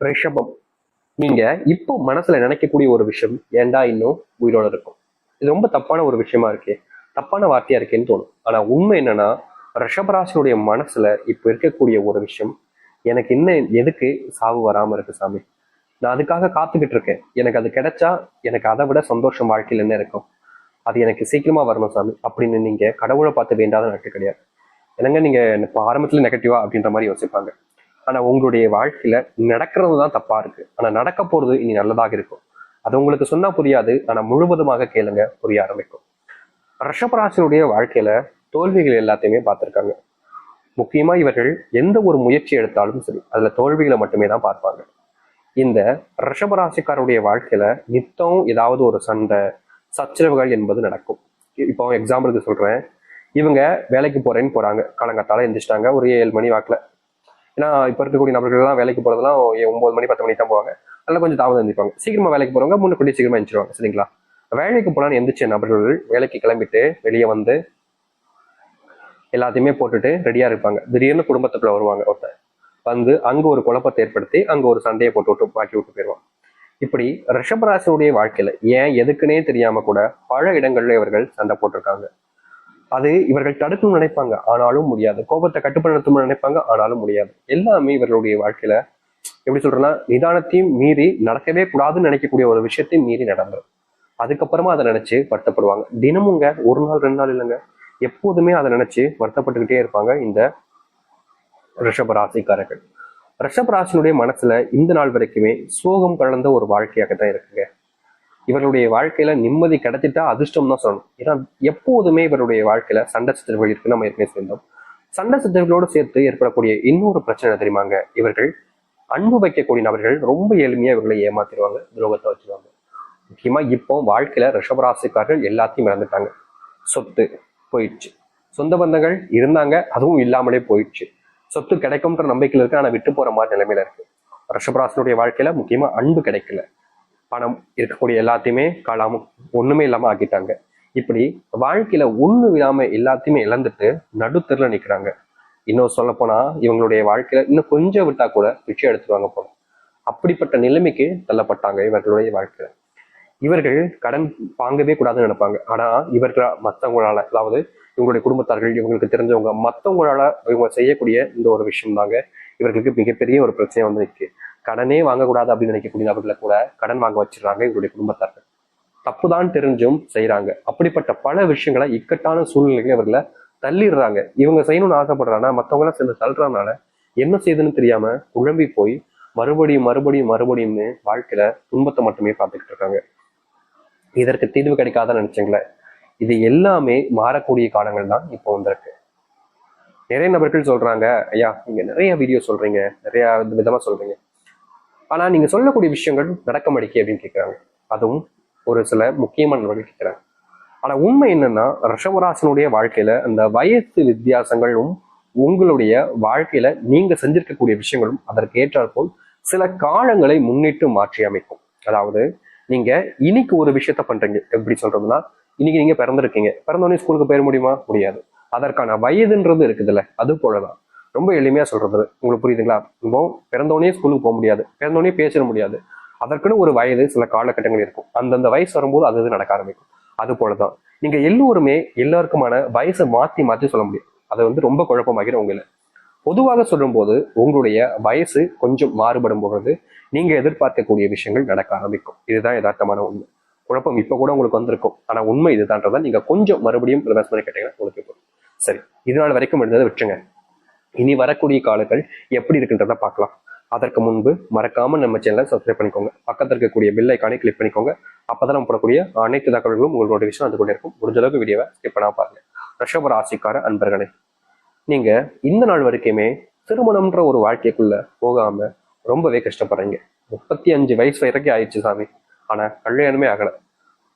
ரிஷபம். நீங்க இப்போ மனசுல நினைக்கக்கூடிய ஒரு விஷயம் ஏன்டா இன்னும் உயிரோட இருக்கும், இது ரொம்ப தப்பான ஒரு விஷயமா இருக்கே, தப்பான வார்த்தையா இருக்கேன்னு தோணும். ஆனா உண்மை என்னன்னா, ரிஷபராசினுடைய மனசுல இப்ப இருக்கக்கூடிய ஒரு விஷயம், எனக்கு இன்னும் எதுக்கு சாவு வராம இருக்கு சாமி, நான் அதுக்காக காத்துக்கிட்டு இருக்கேன், எனக்கு அது கிடைச்சா எனக்கு அதை விட சந்தோஷம் வாழ்க்கையில் என்ன இருக்கும், அது எனக்கு சீக்கிரமா வரணும் சாமி அப்படின்னு நீங்க கடவுளை பார்த்து வேண்டாத நாட்டு கிடையாது. என்னங்க நீங்க இப்போ ஆரம்பத்துல நெகட்டிவா அப்படின்ற மாதிரி யோசிப்பாங்க. ஆனா உங்களுடைய வாழ்க்கையில நடக்கிறது தான் தப்பா இருக்கு, ஆனா நடக்க போறது இனி நல்லதாக இருக்கும். அது உங்களுக்கு சொன்னா புரியாது, ஆனா முழுவதுமாக கேளுங்க, புரிய ஆரம்பிக்கும். ரிஷபராசினுடைய வாழ்க்கையில தோல்விகள் எல்லாத்தையுமே பார்த்திருக்காங்க. முக்கியமா இவர்கள் எந்த ஒரு முயற்சி எடுத்தாலும் சரி அதுல தோல்விகளை மட்டுமே தான் பார்ப்பாங்க. இந்த ரிஷபராசிக்காரருடைய வாழ்க்கையில நித்தம் ஏதாவது ஒரு சண்டை சச்சரவுகள் என்பது நடக்கும். இப்போ எக்ஸாம்பிளுக்கு சொல்றேன், இவங்க வேலைக்கு போறேன்னு போறாங்க, காலங்காத்தால எந்திரிச்சிட்டாங்க ஒரு 7 மணி வாக்குல. ஏன்னா இப்ப இருக்கக்கூடிய நபர்கள் எல்லாம் வேலைக்கு போறதெல்லாம் 9 மணி 10 மணி தான் போவாங்க. அதெல்லாம் கொஞ்சம் தாமதம் எந்திரிப்பாங்க. சீக்கிரமா வேலைக்கு போறவங்க முன்னாடி சீக்கிரமா எந்திரிச்சிருவாங்க, சரிங்களா? வேலைக்கு போலான்னு எந்திரிச்ச நபர்கள் வேலைக்கு கிளம்பிட்டு வெளியே வந்து எல்லாத்தையுமே போட்டுட்டு ரெடியா இருப்பாங்க. திடீர்னு குடும்பத்துக்குள்ள வருவாங்க ஒருத்தர், வந்து அங்க ஒரு குழப்பத்தை ஏற்படுத்தி அங்க ஒரு சண்டையை போட்டு விட்டு பாக்கி விட்டு போயிடுவாங்க. இப்படி ரிஷபராசினுடைய வாழ்க்கையில ஏன் எதுக்குன்னே தெரியாம கூட பல இடங்கள்ல இவர்கள் சண்டை போட்டிருக்காங்க. அது இவர்கள் தடுக்கணும்னு நினைப்பாங்க, ஆனாலும் முடியாது. கோபத்தை கட்டுப்படுத்தணும்னு நினைப்பாங்க, ஆனாலும் முடியாது. எல்லாமே இவர்களுடைய வாழ்க்கையில எப்படி சொல்றேன்னா, நிதானத்தையும் மீறி நடக்கவே கூடாதுன்னு நினைக்கக்கூடிய ஒரு விஷயத்தையும் மீறி நடந்துரும். அதுக்கப்புறமா அதை நினைச்சு வருத்தப்படுவாங்க. தினமுங்க, ஒரு நாள் 2 நாள் இல்லைங்க, எப்போதுமே அதை நினைச்சு வருத்தப்பட்டுக்கிட்டே இருப்பாங்க இந்த ரிஷப ராசிக்காரர்கள். ரிஷப ராசினுடைய மனசுல இந்த நாள் வரைக்குமே சோகம் கலந்த ஒரு வாழ்க்கையாக தான் இருக்குங்க. இவருடைய வாழ்க்கையில நிம்மதி கிடைச்சிட்டா அதிர்ஷ்டம் தான் சொல்லணும். ஏன்னா எப்போதுமே இவருடைய வாழ்க்கையில சண்டை சச்சரவுகள் இருக்கு, நம்ம ஏற்கனவே சேர்ந்தோம். சண்டை சச்சரவுகளோடு சேர்த்து ஏற்படக்கூடிய இன்னொரு பிரச்சனை தெரியுமாங்க, இவர்கள் அன்பு வைக்கக்கூடிய நபர்கள் ரொம்ப எளிமையா இவர்களை ஏமாத்திடுவாங்க, துரோகத்தை வச்சிருவாங்க. முக்கியமா இப்போ வாழ்க்கையில ரிஷபராசிக்காரர்கள் எல்லாத்தையும் இழந்துட்டாங்க. சொத்து போயிடுச்சு, சொந்த பந்தங்கள் இருந்தாங்க அதுவும் இல்லாமலே போயிடுச்சு, சொத்து கிடைக்கும்ன்ற நம்பிக்கையில் இருக்கு, ஆனா விட்டு போற மாதிரி நிலைமையில இருக்கு. ரிஷபராசினுடைய வாழ்க்கையில முக்கியமா அன்பு கிடைக்கல, பணம் இருக்கக்கூடிய எல்லாத்தையுமே காலாம ஒண்ணுமே இல்லாம ஆக்கிட்டாங்க. இப்படி வாழ்க்கையில ஒண்ணு இல்லாம எல்லாத்தையுமே இழந்துட்டு நடுத்தெருல நிக்கிறாங்க. இன்னும் சொல்ல போனா இவங்களுடைய வாழ்க்கையில இன்னும் கொஞ்சம் விட்டா கூட பிச்சை எடுத்துருவாங்க போல, அப்படிப்பட்ட நிலைமைக்கு தள்ளப்பட்டாங்க இவர்களுடைய வாழ்க்கையில. இவர்கள் கடன் வாங்கவே கூடாதுன்னு நினைப்பாங்க, ஆனா இவர்கள் மற்றவங்களால, அதாவது இவங்களுடைய குடும்பத்தார்கள், இவங்களுக்கு தெரிஞ்சவங்க, மற்றவங்களால இவங்க செய்யக்கூடிய இந்த ஒரு விஷயம் தாங்க இவர்களுக்கு மிகப்பெரிய ஒரு பிரச்சனை வந்து இருக்கு. கடனே வாங்கக்கூடாது அப்படின்னு நினைக்கக்கூடிய நபர்களை கூட கடன் வாங்க வச்சிடறாங்க இவருடைய குடும்பத்தார்கள். தப்புதான் தெரிஞ்சும் செய்யறாங்க. அப்படிப்பட்ட பல விஷயங்களை இக்கட்டான சூழ்நிலைகளை இவர்களை தள்ளிடுறாங்க. இவங்க செய்யணும்னு ஆசைப்படுறாங்க, மற்றவங்க எல்லாம் சேர்ந்து தள்ளுறதுனால என்ன செய்யுதுன்னு தெரியாம குழம்பி போய் மறுபடியும் மறுபடியும் மறுபடியும்னு வாழ்க்கையில துன்பத்தை மட்டுமே பார்த்துக்கிட்டு இருக்காங்க. இதற்கு தீர்வு கிடைக்காதான்னு நினைச்சீங்களே, இது எல்லாமே மாறக்கூடிய காலங்கள் தான் இப்போ வந்திருக்கு. நிறைய நபர்கள் சொல்றாங்க, ஐயா நீங்க நிறைய வீடியோ சொல்றீங்க, நிறைய விதமா சொல்றீங்க, ஆனா நீங்க சொல்லக்கூடிய விஷயங்கள் நடக்க மாட்டேங்குது அப்படின்னு கேட்கிறாங்க. அதுவும் ஒரு சில முக்கியமான நபர்கள் கேட்கிறாங்க. ஆனா உண்மை என்னன்னா, ரிஷபராசனுடைய வாழ்க்கையில அந்த வயசு வித்தியாசங்களும் உங்களுடைய வாழ்க்கையில நீங்க செஞ்சிருக்கக்கூடிய விஷயங்களும் அதற்கு ஏற்றாற்போல் சில காலங்களை முன்னிட்டு மாற்றி அமைக்கும். அதாவது நீங்க இன்னைக்கு ஒரு விஷயத்த பண்றீங்க, எப்படி சொல்றதுன்னா, இன்னைக்கு நீங்க பிறந்திருக்கீங்க, பிறந்தோடனே ஸ்கூலுக்கு போயிட முடியுமா? முடியாது. அதற்கான வயதுன்றது இருக்குதுல்ல, அது போலதான். ரொம்ப எளிமையா சொல்றது உங்களுக்கு புரியுதுங்களா? இப்போ பிறந்தோடனே ஸ்கூலுக்கு போக முடியாது, பிறந்தோடனே பேசிட முடியாது. அதற்குன்னு ஒரு வயது, சில காலகட்டங்கள் இருக்கும். அந்தந்த வயசு வரும்போது அது நடக்க ஆரம்பிக்கும். அது போலதான் நீங்க எல்லோருமே எல்லாருக்குமான வயசை மாத்தி மாத்தி சொல்ல முடியும். அதை ரொம்ப குழப்பமாகிடும் உங்களை. பொதுவாக சொல்லும் போது உங்களுடைய வயசு கொஞ்சம் மாறுபடும் பொழுது நீங்க எதிர்பார்க்கக்கூடிய விஷயங்கள் நடக்க ஆரம்பிக்கும். இதுதான் யதார்த்தமான உண்மை. குழப்பம் இப்ப கூட உங்களுக்கு வந்திருக்கும், ஆனா உண்மை இதுதான்றதை நீங்க கொஞ்சம் மறுபடியும் ரிவர்ஸ் பண்ணி கேட்டீங்கன்னா உங்களுக்கு இருக்கும். சரி, இது நாள் வரைக்கும் இருந்ததை விட்டுருங்க. இனி வரக்கூடிய காலங்கள் எப்படி இருக்குன்றத பார்க்கலாம். அதற்கு முன்பு மறக்காம நம்ம சேனலை சப்ஸ்கிரைப் பண்ணிக்கோங்க, பக்கத்தில் இருக்கக்கூடிய பெல் ஐக்கானை கிளிக் பண்ணிக்கோங்க. அப்பதான் நம்ம போடக்கூடிய அனைத்து தகவல்களும் உங்களோட விஷயம் அது கூட இருக்கும். முடிஞ்ச அளவுக்கு வீடியோவை ஸ்கிப் பண்ணாம பாருங்க. ரிஷப ராசிக்கார அன்பர்களே, நீங்க இந்த நாள் வரைக்குமே திருமணம்ன்ற ஒரு வாழ்க்கைக்குள்ள போகாம ரொம்பவே கஷ்டப்படுறீங்க. 35 வயசு வரைக்கும் ஆயிடுச்சு சாமி, ஆனா கல்யாணமே ஆகல.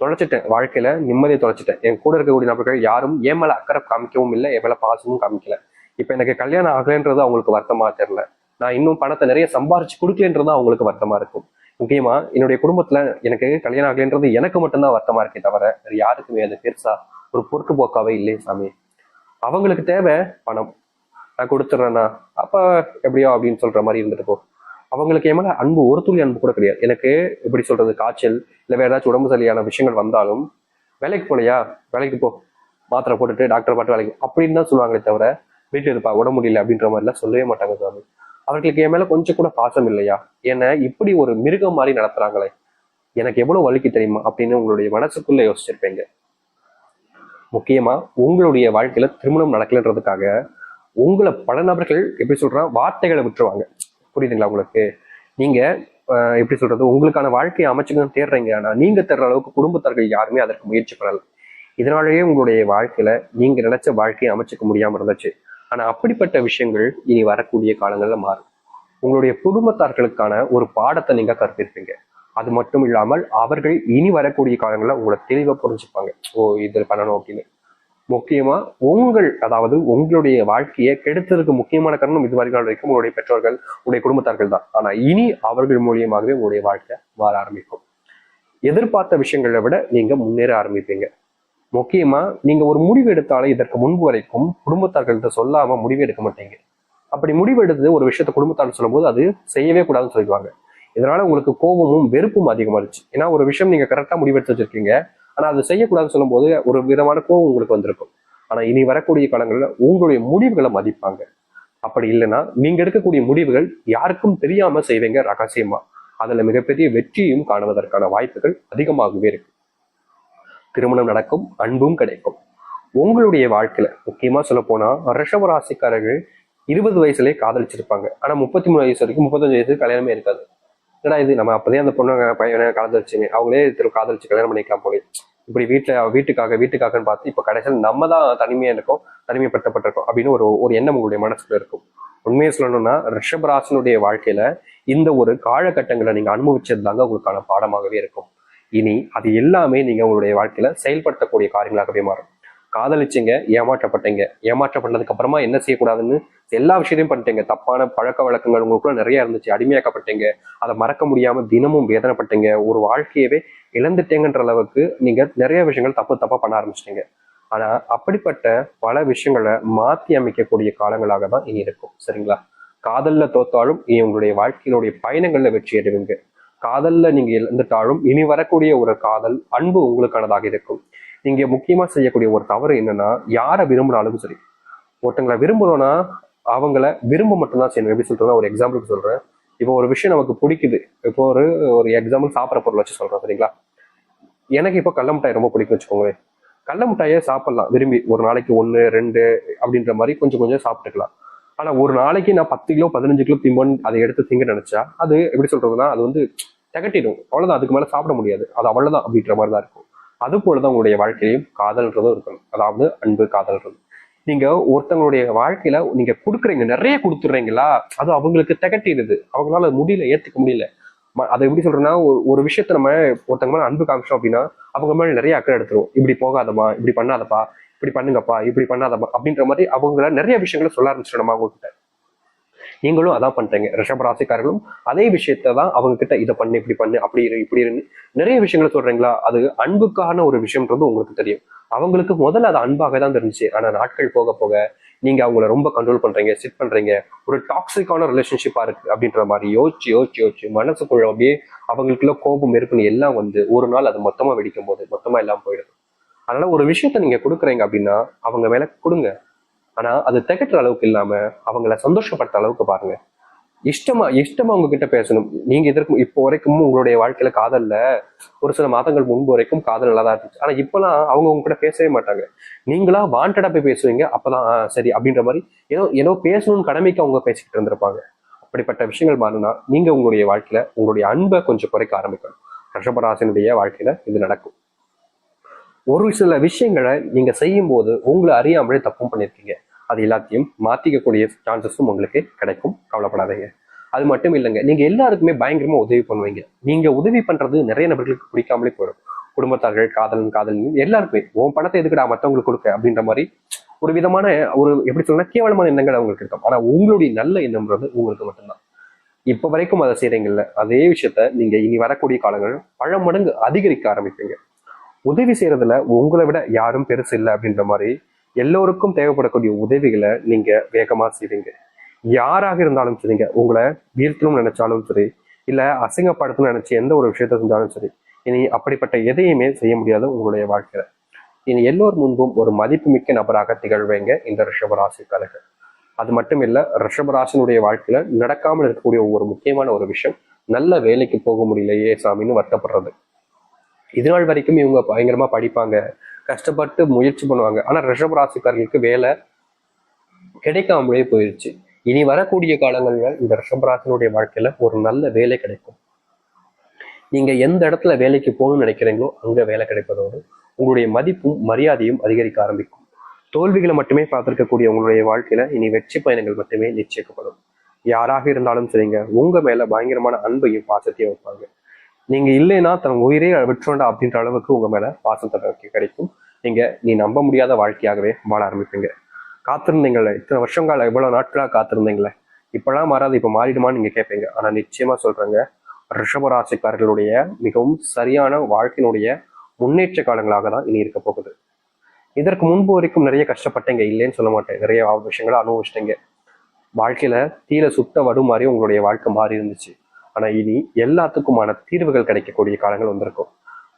தொலைச்சிட்டேன், வாழ்க்கையில நிம்மதியை தொலைச்சிட்டேன். என் கூட இருக்கக்கூடிய நபர்கள் யாரும் என் மேல அக்கறை காமிக்கவும் இல்லை, என் மேல பாசமும் காமிக்கல. இப்ப எனக்கு கல்யாணம் ஆகலைன்றது அவங்களுக்கு வருத்தமா தெரியல, நான் இன்னும் பணத்தை நிறைய சம்பாரிச்சு கொடுக்கலன்றது அவங்களுக்கு வருத்தமா இருக்கும். முக்கியமா என்னுடைய குடும்பத்துல எனக்கு கல்யாணம் ஆகலைன்றது எனக்கு மட்டும்தான் வருத்தமா இருக்கே தவிர வேற யாருக்குமே அது பெருசா ஒரு பொறுப்புபோக்காவே இல்லையே சாமி. அவங்களுக்கு தேவை பணம், நான் கொடுத்துட்றேன்னா அப்ப எப்படியோ அப்படின்னு சொல்ற மாதிரி இருந்துட்டு போ. அவங்களுக்கு என் மேல அன்பு ஒரு துளி அன்பு கூட கிடையாது. எனக்கு எப்படி சொல்றது, காய்ச்சல் இல்லை வேற ஏதாச்சும் உடம்பு சரியான விஷயங்கள் வந்தாலும் வேலைக்கு போலையா, வேலைக்கு போ, மாத்திரை போட்டுட்டு டாக்டர் பாட்டு வேலைக்கு அப்படின்னு தான் சொல்லுவாங்களே தவிர வீட்டில் இருப்பா உடம்பு முடியல அப்படின்ற மாதிரிலாம் சொல்லவே மாட்டாங்க சாமி. அவர்களுக்கு என் மேல கொஞ்சம் கூட பாசம் இல்லையா, என்ன இப்படி ஒரு மிருகம் மாதிரி நடத்துறாங்களே, எனக்கு எவ்வளவு வலிக்கு தெரியுமா அப்படின்னு உங்களுடைய மனசுக்குள்ள யோசிச்சிருப்பீங்க. முக்கியமா உங்களுடைய வாழ்க்கையில திருமணம் நடக்கலன்றதுக்காக உங்களை பல நபர்கள் எப்படி சொல்றான் வார்த்தைகளை விட்டுருவாங்க. புரியுதுங்களா உங்களுக்கு? நீங்க எப்படி சொல்றது, உங்களுக்கான வாழ்க்கையை அமைச்சுக்கணும்னு தேடுறீங்க, ஆனா நீங்க தேடுற அளவுக்கு குடும்பத்தார்கள் யாருமே அதற்கு முயற்சி பண்ணல. இதனாலேயே உங்களுடைய வாழ்க்கையில நீங்க நினைச்ச வாழ்க்கையை அமைச்சுக்க முடியாம இருந்துச்சு. ஆனா அப்படிப்பட்ட விஷயங்கள் இனி வரக்கூடிய காலங்கள்ல மாறும். உங்களுடைய குடும்பத்தார்களுக்கான ஒரு பாடத்தை நீங்க கற்பிருப்பீங்க. அது மட்டும் இல்லாமல் அவர்கள் இனி வரக்கூடிய காலங்களில் உங்களை தெளிவா புரிஞ்சுப்பாங்க. ஓ இது பண்ணணும் அப்படின்னு. முக்கியமா அதாவது உங்களுடைய வாழ்க்கையை கெடுத்ததுக்கு முக்கியமான காரணம் இது வரைக்கும் உங்களுடைய பெற்றோர்கள், உங்களுடைய குடும்பத்தார்கள் தான். ஆனா இனி அவர்கள் மூலியமாகவே உங்களுடைய வாழ்க்கை மாற ஆரம்பிக்கும். எதிர்பார்த்த விஷயங்களை விட நீங்க முன்னேற ஆரம்பிப்பீங்க. முக்கியமா நீங்க ஒரு முடிவு எடுத்தாலே இதற்கு முன்பு வரைக்கும் குடும்பத்தார்கள்ட்ட சொல்லாம முடிவு எடுக்க மாட்டீங்க. அப்படி முடிவு எடுத்து ஒரு விஷயத்த குடும்பத்தார்கள் சொல்லும் போது அது செய்யவே கூடாதுன்னு சொல்லிடுவாங்க. இதனால உங்களுக்கு கோபமும் வெறுப்பும் அதிகமாகிடுச்சு. ஏன்னா ஒரு விஷயம் நீங்க கரெக்டா முடிவெடுத்து வச்சிருக்கீங்க, ஆனா அது செய்யக்கூடாதுன்னு சொல்லும் போது ஒரு விதமான கோபம் உங்களுக்கு வந்திருக்கும். ஆனா இனி வரக்கூடிய காலங்களில் உங்களுடைய முடிவுகளை மதிப்பாங்க. அப்படி இல்லைன்னா நீங்க எடுக்கக்கூடிய முடிவுகள் யாருக்கும் தெரியாம செய்வீங்க ரகசியமா. அதுல மிகப்பெரிய வெற்றியும் காணுவதற்கான வாய்ப்புகள் அதிகமாகவே இருக்கு. திருமணம் நடக்கும், அன்பும் கிடைக்கும். உங்களுடைய வாழ்க்கையில முக்கியமா சொல்ல போனா ரிஷபராசிக்காரர்கள் 20 வயசுலயே காதலிச்சிருப்பாங்க. ஆனா 33 வயசு வரைக்கும் 35 வயசுக்கு கல்யாணமே இருக்காது. ஏன்னா இது நம்ம அப்பதே அந்த பொண்ணு பையனை காதலிச்சுமே, அவங்களே காதலிச்சு கல்யாணம் பண்ணிக்கலாம் போல. இப்படி வீட்டுக்காகன்னு பார்த்து இப்ப கடைசியில் நம்ம தான் தனிமையா இருக்கோம், தனிமைப்படுத்தப்பட்டிருக்கோம் அப்படின்னு ஒரு ஒரு எண்ணம் உங்களுடைய மனசுல இருக்கும். உண்மையை சொல்லணும்னா ரிஷபராசினுடைய வாழ்க்கையில இந்த ஒரு காலகட்டங்களை நீங்க அனுபவிச்சது தாங்க உங்களுக்கான பாடமாகவே இருக்கும். இனி அது எல்லாமே நீங்க உங்களுடைய வாழ்க்கையில செயல்படுத்தக்கூடிய காரியங்களாகவே மாறும். காதலிச்சிங்க, ஏமாற்றப்பட்டீங்க, ஏமாற்றப்பட்டதுக்கு அப்புறமா என்ன செய்யக்கூடாதுன்னு எல்லா விஷயத்தையும் பண்ணிட்டீங்க. தப்பான பழக்க வழக்கங்கள் உங்களுக்குள்ள நிறைய இருந்துச்சு, அடிமையாக்கப்பட்டீங்க, அதை மறக்க முடியாம தினமும் வேதனைப்பட்டீங்க, ஒரு வாழ்க்கையவே இழந்துட்டேங்கன்ற அளவுக்கு நீங்க நிறைய விஷயங்கள் தப்பா பண்ண ஆரம்பிச்சிட்டீங்க. ஆனா அப்படிப்பட்ட பல விஷயங்களை மாத்தி அமைக்கக்கூடிய காலங்களாக தான் இனி இருக்கும். சரிங்களா? காதல்ல தோத்தாலும் இனி உங்களுடைய வாழ்க்கையினுடைய பயணங்கள்ல வெற்றி அடைவீங்க. காதல்ல நீங்க இழந்துட்டாலும் இனி வரக்கூடிய ஒரு காதல் அன்பு உங்களுக்கானதாக இருக்கும். நீங்க முக்கியமா செய்யக்கூடிய ஒரு தவறு என்னன்னா, யாரை விரும்பினாலும் சரி, ஒருத்தங்களை விரும்பணும்னா அவங்கள விரும்ப மட்டும்தான் செய்யணும். எப்படி சொல்றேன்னா, ஒரு எக்ஸாம்பிளுக்கு சொல்றேன். இப்போ ஒரு விஷயம் நமக்கு பிடிக்குது. இப்போ ஒரு எக்ஸாம்பிள் சாப்பிட்ற பொருள் வச்சு சொல்றேன். சரிங்களா? எனக்கு இப்போ கடல மிட்டாய் ரொம்ப பிடிக்கும் வச்சுக்கோங்களேன். கடல மிட்டாயே சாப்பிடலாம் விரும்பி, ஒரு நாளைக்கு 1 2 அப்படின்ற மாதிரி கொஞ்சம் கொஞ்சம் சாப்பிட்டுக்கலாம். ஆனா ஒரு நாளைக்கு நான் 10 கிலோ 15 கிலோ திம்பன் அதை எடுத்து திங்க நினைச்சா அது எப்படி சொல்றதுன்னா, அது திகட்டிடும். அவ்வளவுதான், அதுக்கு மேல சாப்பிட முடியாது. அது அவ்வளவுதான் அப்படின்ற மாதிரி தான் இருக்கும். அது போலதான் உங்களுடைய வாழ்க்கையிலையும் காதல்ன்றதும் இருக்கணும். அதாவது அன்பு, காதல்ன்றது. நீங்க ஒருத்தவங்களுடைய வாழ்க்கையில நீங்க கொடுக்குறீங்க, நிறைய கொடுத்துடுறீங்களா, அது அவங்களுக்கு திகட்டிடுது. அவங்களால முடியல, ஏத்துக்க முடியல. அதை எப்படி சொல்றேன்னா, ஒரு விஷயத்த நம்ம ஒருத்தங்க மேல அன்பு காமிச்சோம் அப்படின்னா அவங்க மேல நிறைய அக்கறை எடுத்துரும். இப்படி போகாதமா, இப்படி பண்ணாதப்பா, இப்படி பண்ணுங்கப்பா, இப்படி பண்ணாதப்பா அப்படின்ற மாதிரி அவங்கள நிறைய விஷயங்களை சொல்ல ஆரம்பிச்சிடும் நம்ம அவங்க கிட்ட. நீங்களும் அதான் பண்றீங்க. ரிஷபராசிக்காரர்களும் அதே விஷயத்தான் அவங்க கிட்ட, இதை பண்ணு, இப்படி பண்ணு, அப்படி இரு, இப்படி இருந்து நிறைய விஷயங்களை சொல்றீங்களா. அது அன்புக்கான ஒரு விஷயம்ன்றது உங்களுக்கு தெரியும். அவங்களுக்கு முதல்ல அது அன்பாக தான் தெரிஞ்சுச்சு. ஆனா நாட்கள் போக போக நீங்க அவங்கள ரொம்ப கண்ட்ரோல் பண்றீங்க, சிட் பண்றீங்க. ஒரு டாக்ஸிக்கான ரிலேஷன்ஷிப்பா இருக்கு அப்படின்ற மாதிரி யோசிச்சு மனசுக்குள்ள அப்படியே அவங்களுக்குள்ள கோபம் இருக்குன்னு எல்லாம் ஒரு நாள் அது மொத்தமா வெடிக்கும் போது மொத்தமா எல்லாம் போயிடுது. அதனால ஒரு விஷயத்த நீங்க கொடுக்குறீங்க அப்படின்னா அவங்க மேல கொடுங்க. ஆனா அது திகட்டுற அளவுக்கு இல்லாம அவங்கள சந்தோஷப்படுத்த அளவுக்கு பாருங்க. இஷ்டமா உங்ககிட்ட பேசணும். நீங்க இதற்கு இப்போ வரைக்கும் உங்களுடைய வாழ்க்கையில காதல்ல ஒரு சில மாதங்கள் முன்பு வரைக்கும் காதல் நல்லா தான் இருந்துச்சு. ஆனா இப்பெல்லாம் அவங்க உங்க கூட பேசவே மாட்டாங்க. நீங்களா வாண்டடா போய் பேசுவீங்க. அப்பதான் சரி அப்படின்ற மாதிரி ஏதோ பேசணும்னு கடமைக்கு அவங்க பேசிக்கிட்டு இருந்திருப்பாங்க. அப்படிப்பட்ட விஷயங்கள் மாறினா நீங்க உங்களுடைய வாழ்க்கையில உங்களுடைய அன்பை கொஞ்சம் குறைக்க ஆரம்பிக்கணும். ரிஷபராசினுடைய வாழ்க்கையில இது நடக்கும். ஒரு சில விஷயங்களை நீங்க செய்யும் போது உங்களை அறியாமலே தப்பும் பண்ணிருக்கீங்க. அது எல்லாத்தையும் மாத்திக்கக்கூடிய சான்சஸும் உங்களுக்கு கிடைக்கும். கவலைப்படாதீங்க. அது மட்டும் இல்லைங்க, நீங்க எல்லாருக்குமே பயங்கரமா உதவி பண்ணுவீங்க. நீங்க உதவி பண்றது நிறைய நபர்களுக்கு பிடிக்காமலே போயிடும். குடும்பத்தார்கள், காதலன் எல்லாருக்குமே உன் பணத்தை எதுக்குடா மற்றவங்களுக்கு கொடுக்க அப்படின்ற மாதிரி ஒரு விதமான எப்படி சொல்ல கேவலமான எண்ணங்கள் அவங்களுக்கு இருக்கும். ஆனா உங்களுடைய நல்ல எண்ணம்ன்றது உங்களுக்கு மட்டும்தான். இப்ப வரைக்கும் அதை செய்றீங்கல்ல, அதே விஷயத்த நீங்க இனி வரக்கூடிய காலங்கள் பல மடங்கு அதிகரிக்க ஆரம்பிப்பீங்க. உதவி செய்யறதுல உங்களை விட யாரும் பெருசு இல்லை அப்படின்ற மாதிரி எல்லோருக்கும் தேவைப்படக்கூடிய உதவிகளை நீங்க வேகமா செய்வீங்க. யாராக இருந்தாலும் சரிங்க, உங்களை வீழ்த்தணும்னு நினைச்சாலும் சரி, இல்ல அசிங்கப்படுத்தணும்னு நினைச்சு எந்த ஒரு விஷயத்த செஞ்சாலும் சரி, இனி அப்படிப்பட்ட எதையுமே செய்ய முடியாது உங்களுடைய வாழ்க்கையில. இனி எல்லோர் முன்பும் ஒரு மதிப்புமிக்க நபராக திகழ்வீங்க இந்த ரிஷபராசிக்காரர்கள். அது மட்டும் இல்ல, ரிஷபராசினுடைய வாழ்க்கையில நடக்காமல் இருக்கக்கூடிய ஒரு முக்கியமான ஒரு விஷயம், நல்ல வேலைக்கு போக முடியலையே சாமின்னு வருத்தப்படுறது. இது நாள் வரைக்கும் இவங்க பயங்கரமா படிப்பாங்க, கஷ்டப்பட்டு முயற்சி பண்ணுவாங்க, ஆனா ரிஷபராசிக்காரர்களுக்கு வேலை கிடைக்காமலே போயிருச்சு. இனி வரக்கூடிய காலங்கள்ல இந்த ரிஷபராசினுடைய வாழ்க்கையில ஒரு நல்ல வேலை கிடைக்கும். நீங்க எந்த இடத்துல வேலைக்கு போகணும்னு நினைக்கிறீங்களோ அங்க வேலை கிடைப்பதோடு உங்களுடைய மதிப்பும் மரியாதையும் அதிகரிக்க ஆரம்பிக்கும். தோல்விகளை மட்டுமே பார்த்திருக்கக்கூடிய உங்களுடைய வாழ்க்கையில இனி வெற்றி பயணங்கள் மட்டுமே நிச்சயிக்கப்படும். யாராக இருந்தாலும் சரிங்க, உங்க மேல பயங்கரமான அன்பையும் பாசத்தையும் வைப்பாங்க. நீங்க இல்லைன்னா தன் உயிரே விட்டுறோண்டா அப்படின்ற அளவுக்கு உங்க மேல பாசத்தை கிடைக்கும். நீ நம்ப முடியாத வாழ்க்கையாகவே வாழ ஆரம்பிப்பீங்க. காத்திருந்தீங்களே இத்தனை வருஷங்கால இவ்வளவு நாட்களா காத்திருந்தீங்களே, இப்பெல்லாம் மாறாது, இப்ப மாறிடுமான்னு நீங்க கேட்பீங்க. ஆனா நிச்சயமா சொல்றேங்க, ரிஷபராசிக்காரர்களுடைய மிகவும் சரியான வாழ்க்கையினுடைய முன்னேற்ற காலங்களாக தான் இனி இருக்க போகுது. இதற்கு முன்பு வரைக்கும் நிறைய கஷ்டப்பட்டீங்க, இல்லைன்னு சொல்ல மாட்டேன். நிறைய விஷயங்களை அனுபவிச்சிட்டீங்க. வாழ்க்கையில தீர சுத்த வடு மாதிரி உங்களுடைய வாழ்க்கை மாறி இருந்துச்சு. ஆனா இனி எல்லாத்துக்குமான தீர்வுகள் கிடைக்கக்கூடிய காலங்கள் வந்திருக்கும்.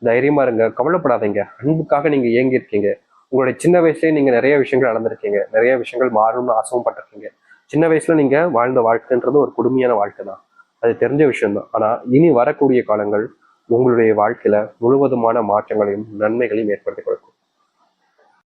தைரியமா இருங்க, கவலைப்படாதீங்க. அன்புக்காக நீங்க ஏங்கி இருக்கீங்க. உங்களுடைய சின்ன வயசுலயே நீங்க நிறைய விஷயங்கள் நடந்திருக்கீங்க, நிறைய விஷயங்கள் மாறணும்னு ஆசைவும் பட்டிருக்கீங்க. சின்ன வயசுல நீங்க வாழ்ந்த வாழ்க்கைன்றது ஒரு கொடுமையான வாழ்க்கை தான், அது தெரிஞ்ச விஷயம்தான். ஆனா இனி வரக்கூடிய காலங்கள் உங்களுடைய வாழ்க்கையில முழுவதுமான மாற்றங்களையும் நன்மைகளையும் ஏற்படுத்தி கொடுக்கும்.